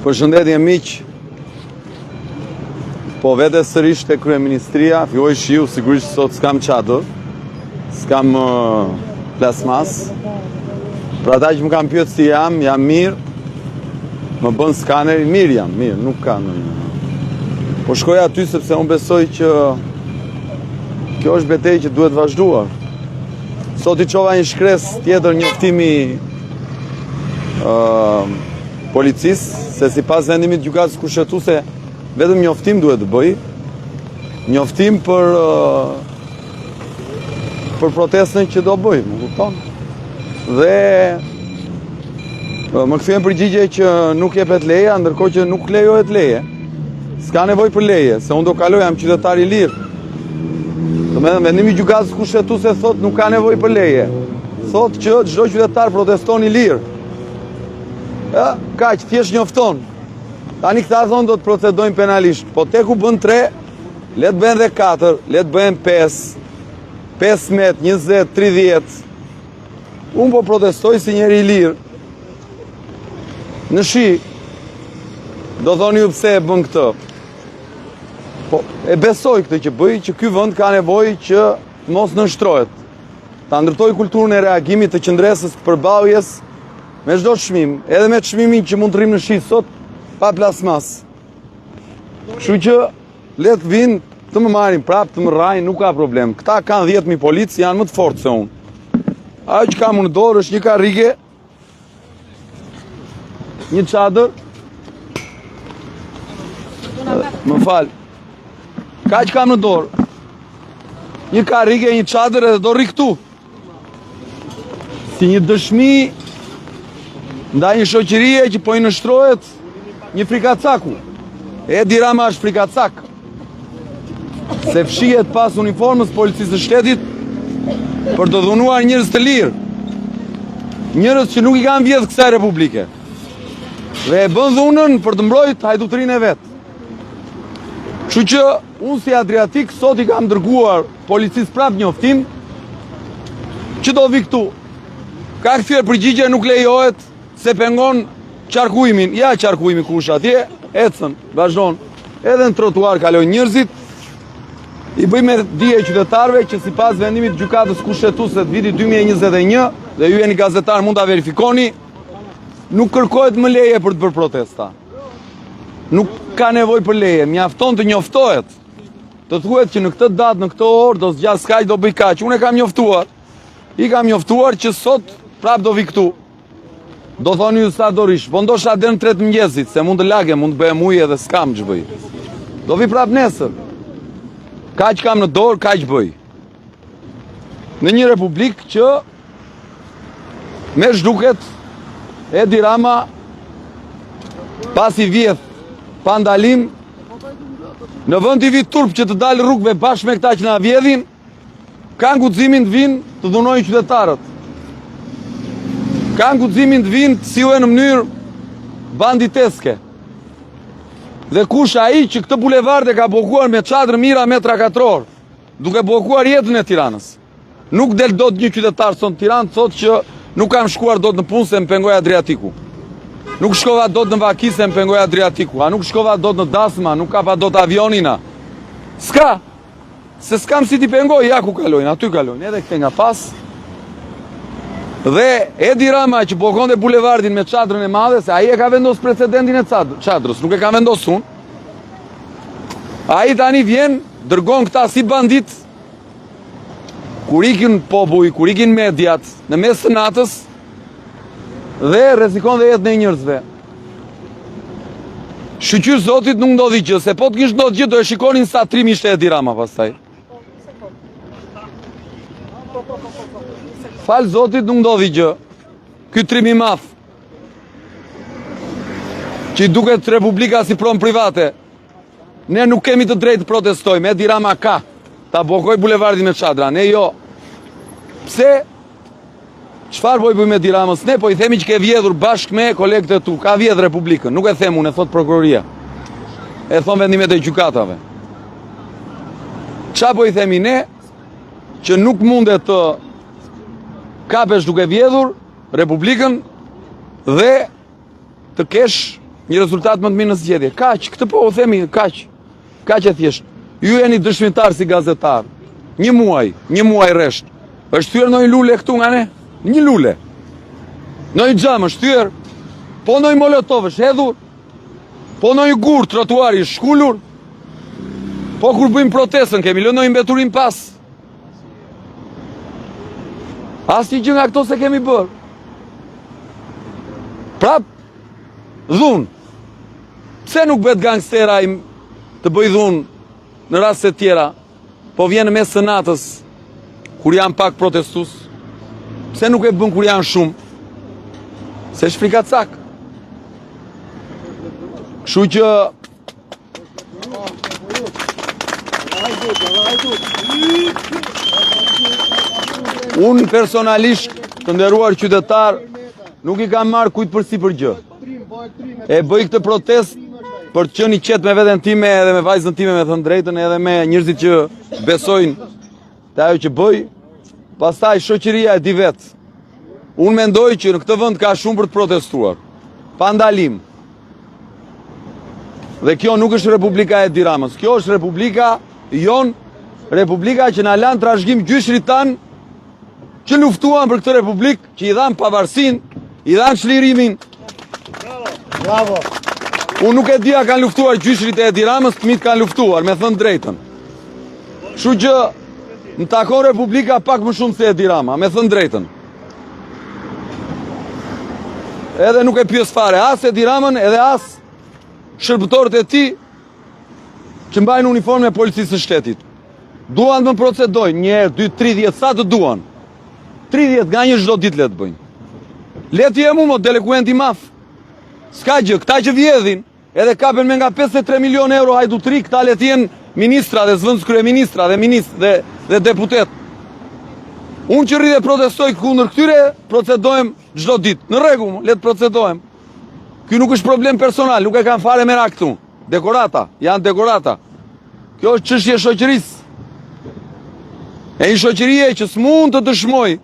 Përshëndetje miq. Po vete sërish te kryeministria, filloi shiu, sigurisht sot s'kam çadër, s'kam plasmas. Për ata që më kanë pyet si jam mirë. Më bën skanerin, mirë jam, mirë, nuk ka ndonjë. Po shkoj aty sepse unë besoj që kjo është betejë që duhet vazhduar. Sot i çova një shkres tjetër njoftimi policisë, se sipas vendimit gjykatës kushtetuese vetëm njoftim duhet të bëj. Njoftim për protestën që do bëj, më kupton? Dhe më kthyen përgjigje që nuk jepet leje, ndërkohë që nuk lejohet leje. S'ka nevojë për leje, se unë do kaloj, jam qytetar i lirë. Domethënë vendimi i gjykatës kushtetuese thotë nuk ka nevojë për leje. Thotë që çdo qytetar proteston i lirë. Kaq, thjesht njofton. Tani këta thonë do të procedojnë penalisht. Po teku bën 3, le të bëhen dhe 4, le të bëhen 5, 15, 20, 30. Unë po protestoj si njeri i lirë. Në shi, do thoni ju pse e bën këtë. Po, e besoj këtë që bëj, që ky vend ka nevojë që mos nënshtrohet. Ta ndërtoj kulturën e reagimit të qëndresës të përballjes me çdo çmim, edhe me çmimin që mund të rrim në shi sot pa plasmas. Kështu që le të vinë të më marrin prapë, të më rrajnë, nuk ka problem. Këta kanë 10.000 policë, janë më të fortë se unë. Ajo që kam unë në dorë është një karrige, një çadër. Më fal. Kaq kam në dorë. Një karrige, një çadër edhe do rri këtu. Si një dëshmi ndaj një shoqërie që po i nështrohet një frikacaku. Edi Rama është frikacak. Se fshihet pas uniformës policisë së shtetit për të dhunuar njerëz të lirë. Njerëz që nuk i kanë vjedhë kësaj republike. Dhe e bën dhunën për të mbrojtur hajdutërinë e vet. Kështu që unë si Adriatik sot i kam dërguar policisë prapë njoftim që do vi këtu. Ka kthyer përgjigje, nuk lejohet se pengon qarkullimin. Ja qarkullimi kush atje, ecën, vazhdon. Edhe në trotuar kalojnë njerëzit. I bëjmë dije qytetarëve që sipas vendimit të gjykatës kushtetuese të vitit 2021, dhe ju jeni gazetar, mund ta verifikoni, nuk kërkohet më leje për të bërë protesta. Nuk ka nevojë për leje, mjafton të njoftohet. Të thuhet që në këtë datë, në këtë orë do zgjas kaq, do bëj kaq. Unë e kam njoftuar. I kam njoftuar që sot prap do vi këtu. Do thoni ju sa do rish, po ndoshta deri në 3 mëngjesit, se mund të lagem, mund të bëhem ujë edhe s'kam ç'bëj. Do vi prap nesër. Kaq kam në dorë, kaq bëj. Në një republikë që me zhduket Edi Rama pasi vjedh pa ndalim, në vend i vit turp që të dalë rrugëve bashkë me këta që na vjedhin, kanë guximin të vinë të dhunojnë qytetarët. Kanë guximin të vinë të sillen në mënyrë banditeske. Dhe kush ai që këtë bulevard e ka bllokuar me çadër mira metra katror, duke bllokuar jetën e Tiranës. Nuk del dot një qytetar son Tiranë thotë që nuk kam shkuar dot në punë se më pengoi Adriatiku. Nuk shkova dot në Vaki se më pengoi Adriatiku. A nuk shkova dot në Dasma, nuk kapa dot avionina. S'ka. Se s'kam si t'i pengoj, ja ku kalojnë, aty kalojnë, edhe këte nga pas. Dhe Edi Rama që bllokonte bulevardin me çadrën e madhe, se ai e ka vendosur precedentin e çadrës, nuk e ka vendosur unë. Ai tani vjen, dërgon këta si bandit, kur ikin popull, kur ikin mediat, në mes të natës, dhe rrezikon dhe jetën e njerëzve. Shqyr Zotit nuk ndodhi gjë, se po të kishte ndodhur gjë do e shikonin sa trim ishte Edi Rama pastaj. Fal Zotit nuk ndodhi gjë. Ky trim i madh, që i duket republika si pronë private. Ne nuk kemi të drejtë të protestojmë. Edi Rama ka ta blokoj bulevardin me çadra, ne jo. Pse? Çfarë po i bëjmë Edi Ramës? Ne po i themi që ke vjedhur bashkë me kolegët e tu, ka vjedhur republikën. Nuk e them unë, e thot prokuroria. E thon vendimet e gjykatave. Çfarë po i themi ne? Që nuk mundet të kapesh duke vjedhur republikën dhe të kesh një rezultat më të mirë në zgjedhje. Kaq, këtë po u themi, kaq. Kaq e thjesht. Ju jeni dëshmitar si gazetar. Një muaj rresht. Është thyer ndonjë lule këtu nga ne? Një lule. Ndonjë xham është thyer. Po ndonjë molotov është hedhur. Po ndonjë gur trotuari është shkulur. Po kur bëjmë protestën kemi lënë ndonjë mbeturim pas. Asnjë gjë nga këto se kemi bërë. Prap, dhun. Pse nuk bëhet gangstera të bëj dhun në raste tjera, po vjen në mes së natës kur janë pak protestues? Pse nuk e bën kur janë shumë? Se është frikacak. Kështu që unë personalisht, të nderuar qytetar, nuk i kam marrë kujt përsi për gjë. E bëj këtë protest për të qenë i qetë me veten time edhe me vajzën time, me thënë drejtën, edhe me njerëzit që besojnë te ajo që bëj. Pastaj shoqëria e di vetë. Unë mendoj që në këtë vend ka shumë për të protestuar. Pa ndalim. Dhe kjo nuk është Republika e Edi Ramës. Kjo është Republika jon, Republika që na lan trashëgim gjyshrit tan, që luftuan për këtë Republikë, që i dhan pavarësinë, i dhan çlirimin. Bravo. Unë nuk e di a kanë luftuar gjyshrit e Edi Ramës, fëmijët kanë luftuar, me thënë drejtën. Kështu që më takon Republika pak më shumë se Edi Rama, me thënë drejtën. Edhe nuk e pyes fare as Edi Ramën, edhe as shërbëtorët e tij që mbajnë uniformën e policisë së shtetit. Duan të më procedojnë 1, 2, 30, sa të duan. 30 nga një çdo ditë le të bëjnë. Le të jem unë delekuent i maf. S'ka gjë, këta që vjedhin, edhe kapen me nga 53 milion euro hajdutri, këta le të jenë ministra dhe zvendës kryeministra dhe deputet. Unë që rri dhe protestoj kundër këtyre, procedojmë çdo ditë. Në rregull, le të procedojmë. Ky nuk është problem personal, nuk e kanë fare me rak këtu. Dekorata, janë dekorata. Kjo është çështje shoqërisë. E një shoqërie që s'mund të dëshmoj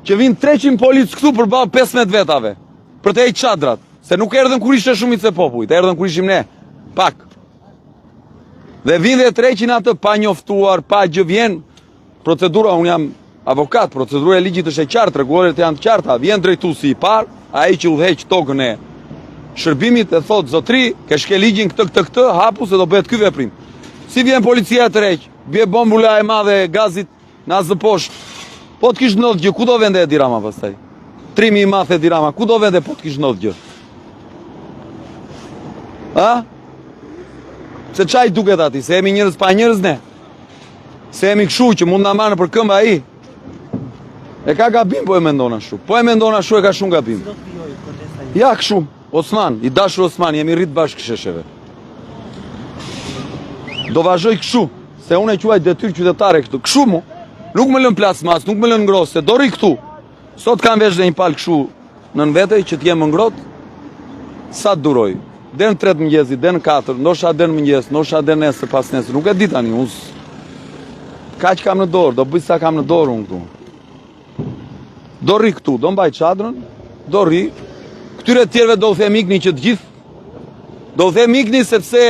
që vinë 300 policë këtu përballë 15 vetave për të hequr çadrat, se nuk erdhën kur ishte shumica e popullit, erdhën kur ishim ne, pak. Dhe vinë dhe 300 atë pa njoftuar, pa gjë, vjen procedura, unë jam avokat, procedura e ligjit është e qartë, rregulloret janë të qarta, vjen drejtuesi i parë, ai që udhëheq tokën e shërbimit e thot zotri, ke shke ligjin këtë, hapu se do bëhet ky veprim. Si vjen policia e tërheq, bie bombula e madhe e gazit në asë poshtë. Po të kishë ndodhë gjë, ku do vende Edi Rama pastaj? Trimi i madh Edi Rama, ku do vende po të kishë ndodhë gjë? A? Se çaj duket ati, se jemi njerëz pa njerëz ne? Se jemi kështu që mund na marrë për këmbë ai? E ka gabim po e mendon ashtu. Po e mendon ashtu e ka shumë gabim. Ja kështu, Osman, i dashur Osman, jemi rrit bashkë shesheve. Do vazhdoj kështu, se unë e quaj detyrë qytetare këtu. Kështu mu, nuk më lën plas mas, nuk më lën ngrohtë, se do rri këtu. Sot kam vesh dhe një palë kështu nën vete që t'jem ngrohtë. Sa të duroj? Den 3 mëngjesi, den 4, ndoshta den mëngjes, ndoshta den nesër pas nesër, nuk e di tani, unë kaq kam në dorë, do bëj sa kam në dorë unë këtu. Do rri këtu, do mbaj çadrën, do rri. Këtyre të tjerëve do u them ikni që të gjithë. Do u them ikni sepse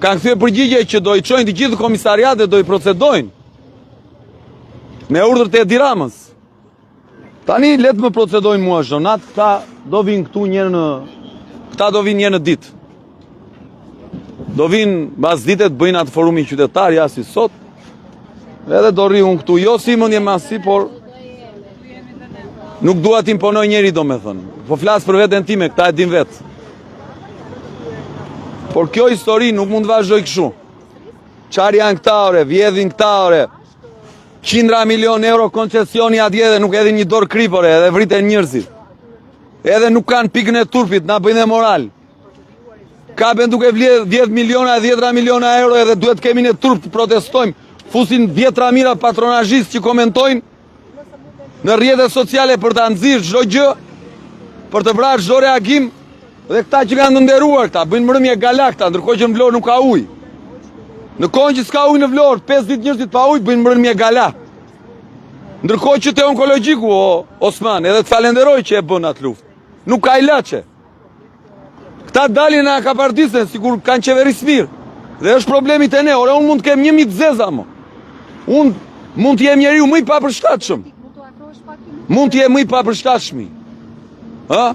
kanë kthyer përgjigje që do i çojnë të gjithë komisariat dhe do i procedojnë me urdhër të Edi Ramës. Tani le të më procedojnë mua çdo natë, këta do vinë këtu këta do vinë një në ditë. Do vinë mbas dite të bëjnë atë forumi qytetar, ja si sot. Edhe do rri unë këtu, jo si mendje masi, por nuk dua t'imponoj njeri, do me thënë. Po flas për veten time, këta e din vetë. Por kjo histori nuk mund të vazhdoj kështu. Çfarë janë këta ore, vjedhin këta ore. 100 milion euro koncesioni atje dhe nuk edhin një dorë kripore, edhe vriten njerëzit. Edhe nuk kanë pikën e turpit, na bëjnë dhe moral. Kapen duke vjedh 10 miliona e 10 miliona euro edhe duhet kemi në turp të protestojmë. Fusin 10 mira patronazhistë që komentojnë në rrjetet sociale për ta nxirr çdo gjë, për të vrarë çdo reagim, dhe këta që kanë të nderuar këta bëjnë mbrëmje galakta, ndërkohë që në Vlorë nuk ka ujë. Në kohën që s'ka ujë në Vlorë, 5 ditë njerëzit pa ujë bëjnë mbrëmje gala. Ndërkohë që te onkologjiku, Osman, edhe të falenderoj që e bën atë luftë. Nuk ka ilaçe. Këta dalin nga kapardisën, sikur kanë qeveris mirë. Dhe është problemi të ne, ore unë mund të kem 1000 zeza, mo. Unë mund të jem njeriu më i papërshtatshëm. Mund të jem më i papërshtatshëm. Ha?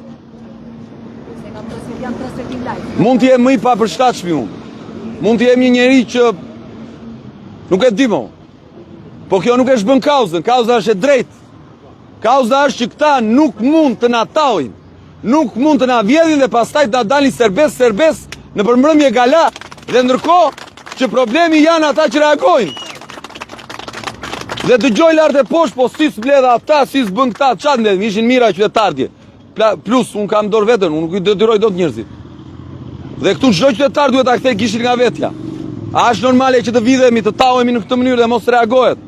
Mund të jem më i papërshtatshëm unë. Mund të jem një njeri që nuk e di mo. Po kjo nuk është bën kauzën, kauza është e drejtë. Kauza është që këta nuk mund të na tajnë. Nuk mund të na vjedhin dhe pastaj të na dalin serbes në përmbrëmje gala, dhe ndërkohë që problemi janë ata që reagojnë. Dhe dëgjoj lart e poshtë, po si s'bledha ata, si s'bën këta, çfarë ndedh, ishin mira qytetardje. Plus unë kam dorë veten, unë nuk i detyroj dot njerëzit. Dhe këtu çdo qytetar duhet ta kthej gishin nga vetja. A është normale që të vidhemi, të tauhemi në këtë mënyrë dhe mos reagohet?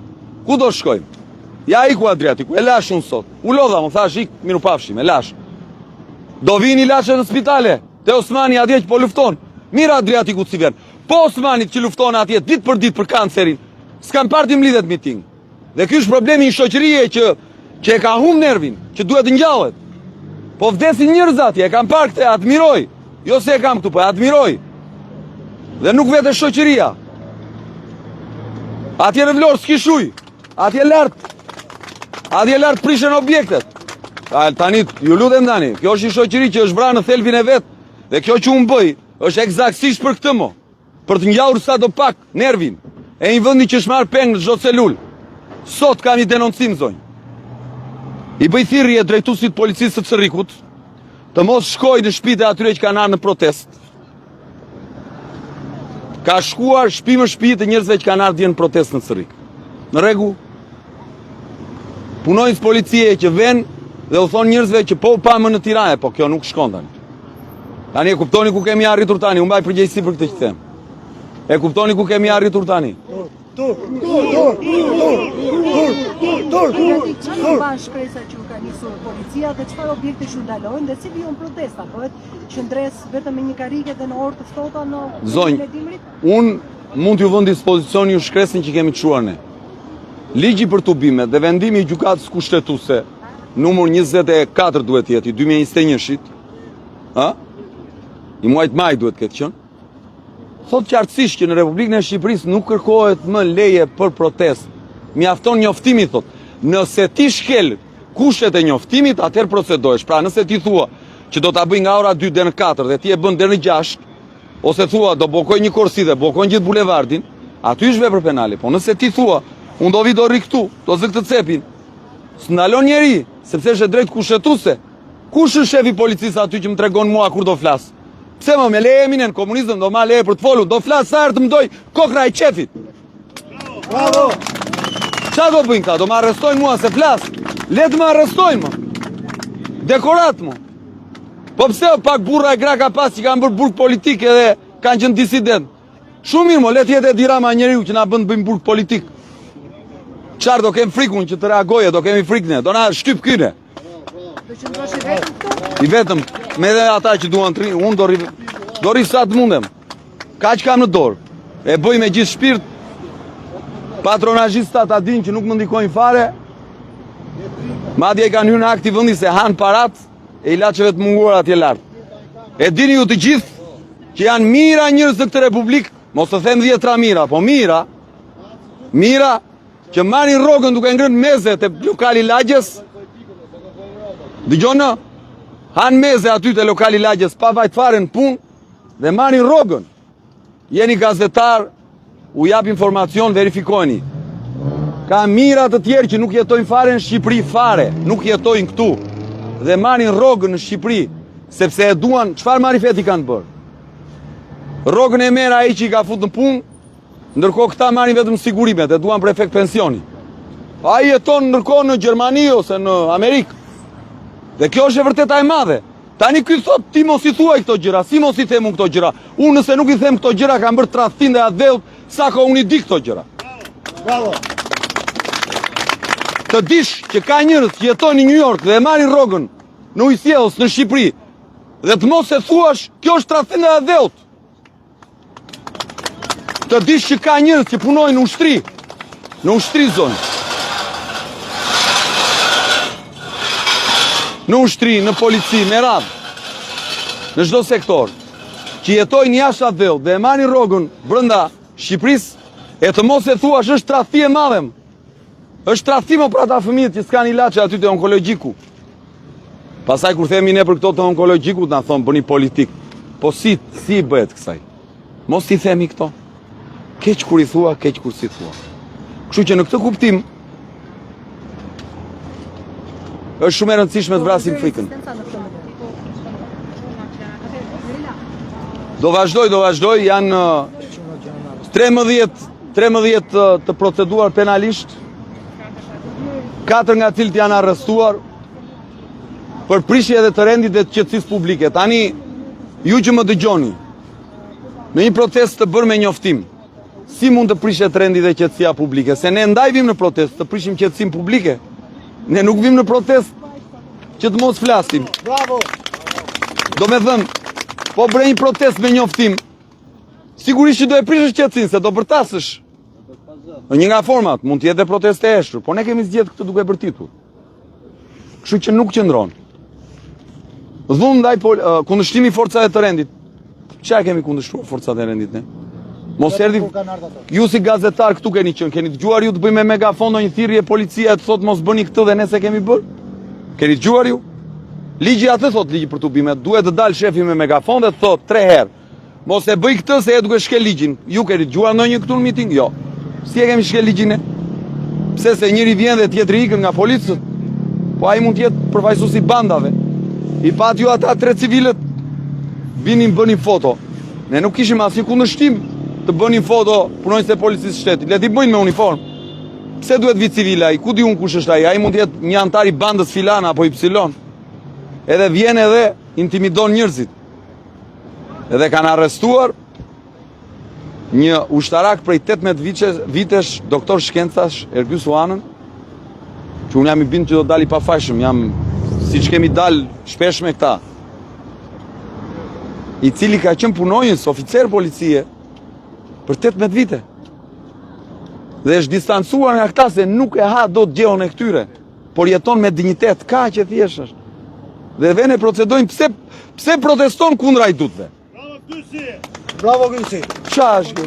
Ku do shkojmë? Ja iku Adriatiku, e lash unë sot. U lodha, më thash ik, miru pafshim, e lash. Do vini lashe në spitale, te Osmani atje që po lufton. Mira Adriatiku si vjen. Po Osmanit që lufton atje ditë për ditë për kancerin, s'kan parti mlidhet miting. Dhe ky është problemi i shoqërie që e ka humb nervin, që duhet të ngjallet. Po vdesin njerëz atje, e kam parë këtë, admiroj. Jo se e kam këtu, po e admiroj. Dhe nuk vete shoqëria. Atje në Vlorë s'ki shuj. Atje lart prishen objektet. Tani, ju lutem tani, kjo është një shoqëri që është vrarë në thelbin e vet, dhe kjo që unë bëj është eksaktësisht për këtë mo. Për të ngjallur sa do pak nervin e një vendi që shmar peng në çdo celul. Sot kam një denoncim, zonjë. I bëj thirrje drejtuesit policisë të Cerrikut të mos shkojnë në shtëpitë e atyre që kanë ardhur në protestë. Ka shkuar shtëpi më shtëpi të njerëzve që kanë ardhur në protestë në Cerrik. Në rregull. Punojnë policie që vjen dhe u thonë njerëzve që po pa më në Tiranë, po kjo nuk shkon tani. Tani e kuptoni ku kemi arritur tani, unë mbaj përgjegjësi për këtë që them. E kuptoni ku kemi arritur tani. Tur. Çfarë bash shpresa që u ka nisur policia dhe çfarë objekte që ndalojnë dhe si vjen protesta? Bëhet qendres vetëm me një karrige dhe në orë të ftohta në Zonjë, unë mund t'ju vënd dispozicion ju shkresin që kemi të shuar ne. Ligji për tubimet dhe vendimi i gjykatës kushtetuese numër 24 duhet jetë i 2021-shit, i muajit maj duhet këtë qënë, thot qartësisht që në Republikën e Shqipërisë nuk kërkohet më leje për protest. Mjafton njoftimi, thot. Nëse ti shkel kushtet e njoftimit, atëherë procedohesh. Pra nëse ti thua që do ta bëj nga ora 2 deri në 4 dhe ti e bën deri në 6, ose thua do bllokoj një korsi dhe bllokoj gjithë bulevardin, aty është vepër penale. Po nëse ti thua, unë do vi do rri këtu, do zë këtë cepin, s'ndalon njeri, sepse është drejt kushtetuese. Kush është shefi policisë aty që më tregon mua kur do flas? Pse më me leje eminen komunizëm do ma leje për të folur, do flas sa herë të mdoj kokra e qefit. Bravo! Qa do bëjnë këta? Do më arrestojnë mua se flas? Letë më arrestojnë më. Dekorat më. Po pse pak burra e gra ka pas që kanë bërë burg politike dhe kanë qenë disident. Shumë mirë më, letë jetë e dirama njeriu që na bën bëjmë burg politik. Qarë do kem frikun që të reagoje, do kemi frikne, do na shtyp kyne. Do qëndrosh i vetëm këtu? I vetëm, me dhe ata që duan të rinë, unë do ri sa të mundem. Ka që kam në dorë. E bëj me gjithë shpirt, patronazhistat ta din që nuk më ndikojnë fare, madje i kanë hyrë në akti vëndi se hanë parat e ilaçeve të munguara atje lartë. E dini ju të gjithë që janë mira njerëz në këtë republikë, mos të them 10 mira, po mira që marrin rrogën duke ngrënë meze te lokali lagjes. Dëgjoni, han meze aty te lokali lagjes pa vajt fare në punë dhe marrin rrogën. Jeni gazetar, u jap informacion, verifikojeni. Ka mira të tjerë që nuk jetojnë fare në Shqipëri fare, nuk jetojnë këtu dhe marrin rrogën në Shqipëri sepse e duan, çfarë marifeti kanë bërë? Rrogën e merr ai që i ka fut në punë, ndërkohë këta marrin vetëm sigurimet e duan për efekt pensioni. Ai jeton ndërkohë në Gjermani ose në Amerikë. Dhe kjo është e vërteta e madhe. Tani ky thot ti mos i thuaj këto gjëra, si mos i them unë këto gjëra. Unë nëse nuk i them këto gjëra kam bërë tradhtin dhe adhëut sa ko unë i di këto gjëra. Bravo! Të dish që ka njerëz që jetojnë në New York dhe marrin rrogën në Ujësiells në Shqipëri dhe të mos e thuash, kjo është tradhtin dhe adhëut. Të dish që ka njerëz që punojnë në ushtri zonë. Në ushtri, në polici, me radhë, në çdo sektor. që jetojnë jashtë atë dhellë dhe e marrin rrogën brenda Shqipërisë, e të mos e thuash është tradhti e madhe. Është tradhti më për ata fëmijët që s'kan ilaçe aty te onkologjiku. Pastaj kur themi ne për këto të onkologjikut na thon bëni politik. Po si bëhet kësaj? Mos i themi këto. Keq kur i thua, keq kur si thua. Kështu që në këtë kuptim është shumë e rëndësishme të vrasim frikën. Do vazhdoj, janë 13 të proceduar penalisht, 4 nga cilët janë arrestuar për prishje dhe të rendit dhe të qetësisë publike. Tani, ju që më dëgjoni, në një protest të bërë me njoftim, si mund të prishet rendi dhe qetësia publike? Se ne ndaj vim në protest të prishim qetësinë publike. Ne nuk vim në protest që të mos flasim. Bravo! Do me thënë, po bre një protest me njoftim, sigurisht që do e prishësh qetësinë, se do bërtasësh. Në një nga format, mund t'jetë dhe proteste e eshtur, po ne kemi zgjedhur këtë duke bërtitur. Kështu që nuk qëndron. Dhunë ndaj kundërshtimi forcave të rendit. Çfarë kemi kundërshtruar forcat e rendit ne? Mos erdhi. Ju si gazetar këtu keni qenë, keni dëgjuar ju të bëjmë me megafon një thirrje policia të thotë mos bëni këtë dhe ne se kemi bërë? Keni dëgjuar ju? Ligji atë thot ligji për tubimet, duhet të dalë shefi me megafon dhe të thotë 3 herë. Mos e bëj këtë se e duke shkel ligjin. Ju keni dëgjuar ndonjë këtu në miting? Jo. Si e kemi shkel ligjin ne? Pse se njëri vjen dhe tjetri ikën nga policët? Po ai mund të jetë përfaqësues i bandave. I pat ju ata 3 civilët vinin bënin foto. Ne nuk kishim asnjë kundërshtim të bënin foto punonjës e policisë shtetit. Le t'i bëjnë me uniform. Pse duhet vi civil ai? Ku di unë kush është ai? Ai mund të jetë një antar i bandës filan apo Y. Edhe vjen edhe intimidon njerëzit. Edhe kanë arrestuar një ushtarak prej 18 vitesh, doktor shkencash, Ergjys Uanën, që unë jam i bindur që do dali pa fajshëm, jam siç kemi dal shpesh me këta, i cili ka qenë punonjës, oficer policie, për 18 vite. Dhe është distancuar nga këta se nuk e ha do të gjehon e këtyre, por jeton me dignitet, ka që thjesht është. Dhe vene procedojnë, pse proteston kundra i dutve? Bravo Gysi! Bravo Gysi! Qa është kjo?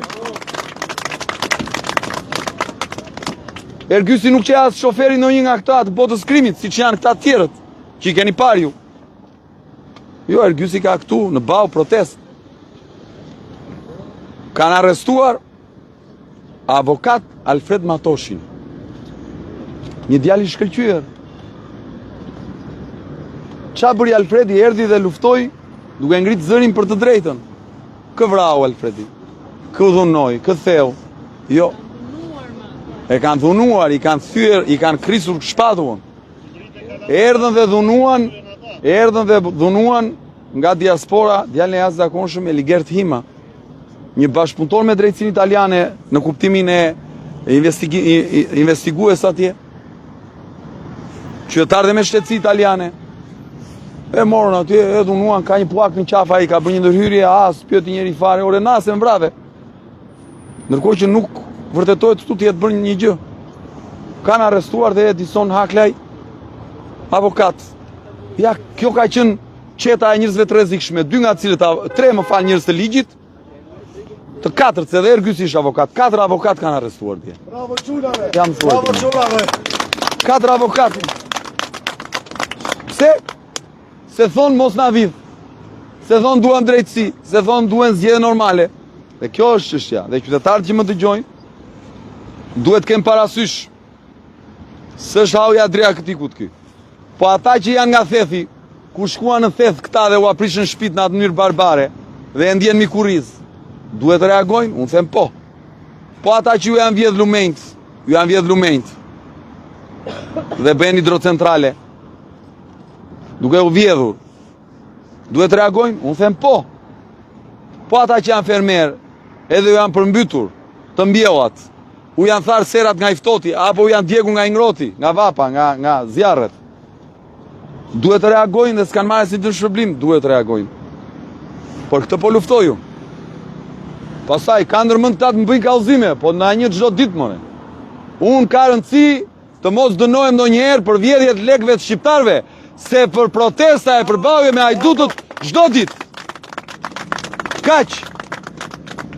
Ergysi nuk që asë shoferi në një nga këta të botës krimit, si që janë këta tjerët, që i keni parë ju. Jo, Ergysi ka këtu, në bau protest. Kanë arrestuar avokat Alfred Matoshin. Një djali shkëlqyer. Qa bëri Alfredi, erdhi dhe luftoi duke ngritë zërin për të drejtën. Kë vrau Alfredi, kë dhunoi, kë theu. Jo. E kanë dhunuar, i kanë thyer, i kanë krisur shpatuën. Erdhën dhe dhunuan nga diaspora, djalin e jashtëzakonshëm Eligert Hima, një bashkëpunëtor me drejtësinë italiane në kuptimin e investigues atje. Qytetar dhe me shtetësi italiane. E morën atje, e dhunuan, ka një puak në qafa, i ka bërë një ndërhyrje, pyeti njëri fare, ore nase më brave. Ndërkohë që nuk vërtetohet këtu të jetë bërë një gjë. Kanë arrestuar dhe Edison Haklaj, avokat. Ja, kjo ka qenë qeta e njerëzve të rrezikshme, 2 nga cilët, 3 më fal njerëz të ligjit, të 4, se dhe Ergysi ish avokat, 4 avokat kanë arrestuar dje. Bravo çunave! Jam Bravo çunave! 4 avokat. Pse? Se thonë mos na vidh, se thonë duan drejtësi, se thonë duan zgjedhje normale. Dhe kjo është çështja. Dhe qytetarët që më dëgjojnë, duhet kem parasysh. S'është hauja Adriatikut ky. Po ata që janë nga Thethi, ku shkuan në Theth këta dhe u aprishën shtëpitë në atë mënyrë barbare dhe e ndjen mikuriz, duhet të reagojnë? Unë them po. Po ata që ju janë vjedh lumenjt, dhe bëjnë hidrocentrale, duke u vjedhur, duhet të reagojnë? Unë them po. Po ata që janë fermer, edhe ju janë përmbytur, të mbjellat, u janë tharë serat nga i ftoti, apo u janë djegur nga ingroti, nga vapa, nga zjarret, duhet të reagojnë dhe s'kanë marrë si të shpërblim, duhet të reagojnë. Por këtë po luftoju. Pastaj, ka ndërmend këta të më bëjnë kallëzime, po na një çdo ditë more. Unë ka rëndësi të mos dënohem ndonjëherë për vjedhjet lekëve të shqiptarëve, se për protesta e përballje me hajdutët çdo ditë. kaq.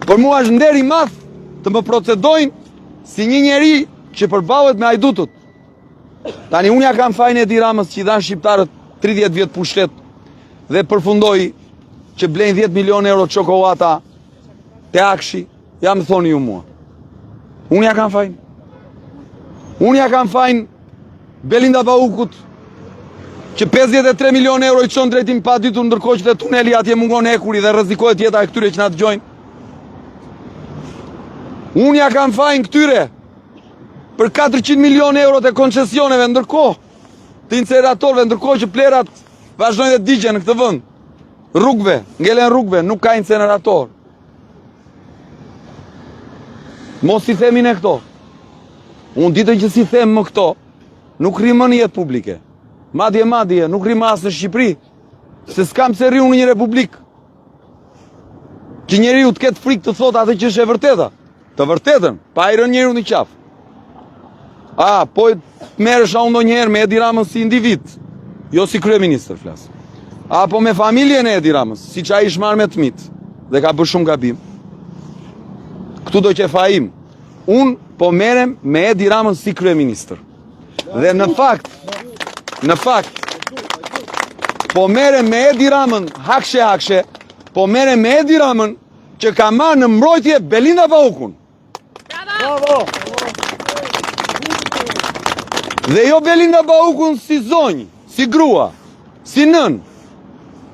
Por mua është nder i madh të më procedojnë si një njeri që përballet me hajdutut. Tani unë ja kam fajin Edi Ramës që i dhanë shqiptarët 30 vjet pushtet dhe përfundoi që blejnë 10 milion euro çokolata te Akshi, ja më thoni ju mua. Unë ja kam fajin. Unë ja kam fajin Belinda Baukut që 53 milion euro i çon drejtim pa ditur, ndërkohë që te tuneli atje mungon ekuri dhe rrezikohet jeta e këtyre që na dëgjojnë. Unë ja kam fajin këtyre për 400 milion euro të koncesioneve, ndërkohë të incineratorëve, ndërkohë që plerat vazhdojnë të digjen në këtë vend. Rrugëve, ngelen rrugëve, nuk ka incinerator. Mos i themin e këto. Unë ditën që si them më këto, nuk rri më në jetë publike. Madje, nuk rri më as në Shqipëri, se s'kam se rri unë në një republik. Që njeriu të ketë frikë të thotë atë që është e vërteta. Të vërtetën, pa i rënë njeriu në qafë. Po merresha unë ndonjëherë me Edi Ramën si individ, jo si kryeministër flas. Apo me familjen e Edi Ramës, siç ai është marrë me tmit dhe ka bërë shumë gabim. Këtu do që fajim. Unë po merrem me Edi Ramën si kryeministër. Dhe në fakt, po merrem me Edi Ramën hakshe, po merrem me Edi Ramën që ka marrë në mbrojtje Belinda Baukun. Bravo! Dhe jo Belinda Baukun si zonjë, si grua, si nën,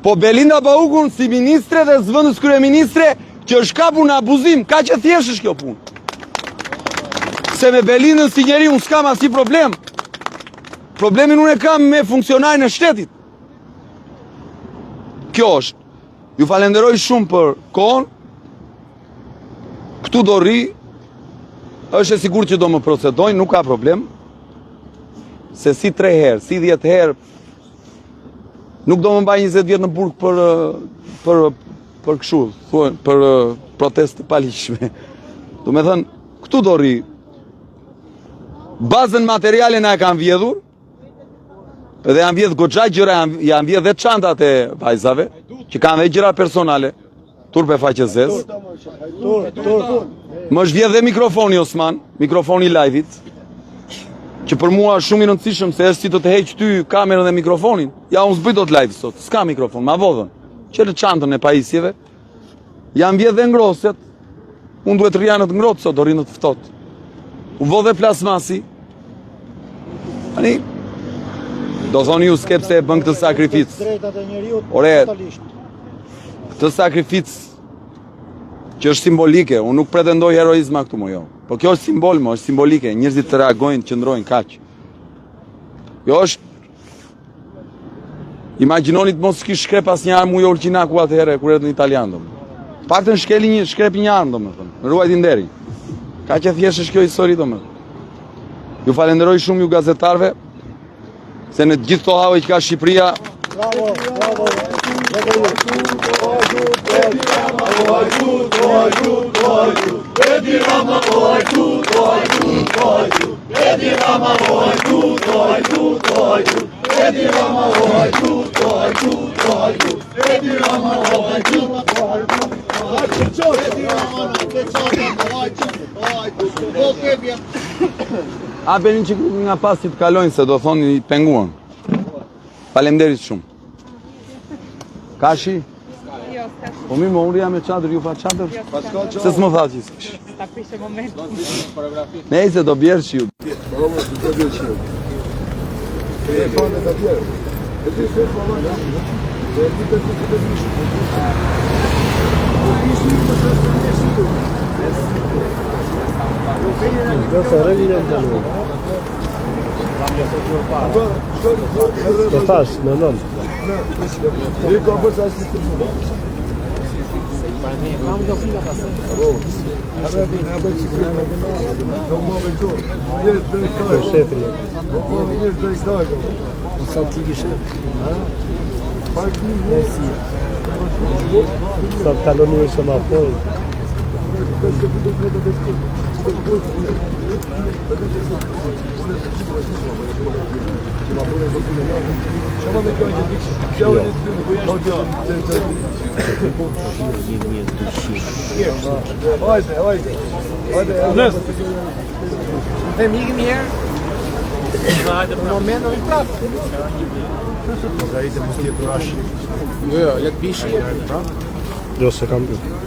po Belinda Baukun si ministre dhe zëvendës kryeministre që është kapur në abuzim, ka që thjesht është kjo punë. Se me Belindën si njeri unë s'kam asnjë problem. Problemin unë e kam me funksionarin e shtetit. Kjo është. Ju falenderoj shumë për kohën. Këtu do rri, është e sigurt që do më procedojnë, nuk ka problem. Se si 3 herë, si 10 herë, nuk do më mbaj 20 vjetë në burg për këshu, për protestë palishme. Do me thënë, këtu do rri. Bazën materiale na e kanë vjedhur, dhe janë vjedh goxha gjëra, janë vjedh dhe çantat e vajzave, që kanë dhe gjëra personale, turpe faqezes. Më është vjedh dhe mikrofoni Osman, mikrofoni live-it, që për mua është shumë i rëndësishëm se është si të heq ty kamerën dhe mikrofonin. Ja, unë s'bëj dot live sot, s'ka mikrofon, ma vodhën. Qëllë çantën e pajisjeve, janë vjedh dhe ngroset, unë duhet rria në të ngrotë sot, do rri në të ftohtë. U vodhe plasmasi, ani, do thoni ju skepse e bën këtë sakrificë. Drejtat e njeriut, Ore, totalisht. këtë sakrificë që është simbolike, unë nuk pretendoj heroizma këtu më jo. Po kjo është simbol, më është simbolike, njerëzit të reagojnë, qëndrojnë kaq. Jo është imagjinoni të mos kish shkrep asnjë armë ujë Orqinaku atëherë kur erdhi në italian domethënë. Paktën shkrepi një armë domethënë, ruajti nderin. Ka që thjesht është kjo histori domethënë. Ju falenderoj shumë ju gazetarëve, se në gjithë këto have që ka Shqipëria, Bravo! a benin që nga pas që të kalojnë se do thoni penguan. Faleminderit shumë. Kashi? Jo, s'ka shumë. Po mirë, unë jam me çadër, ju pa çadër? Se s'më tha që s'kish. Ta prishe moment. Nejse, do bjerë që ju. Të thash, në nëmë. Sa taloni e shumë apoj. Jo, se kam bërë.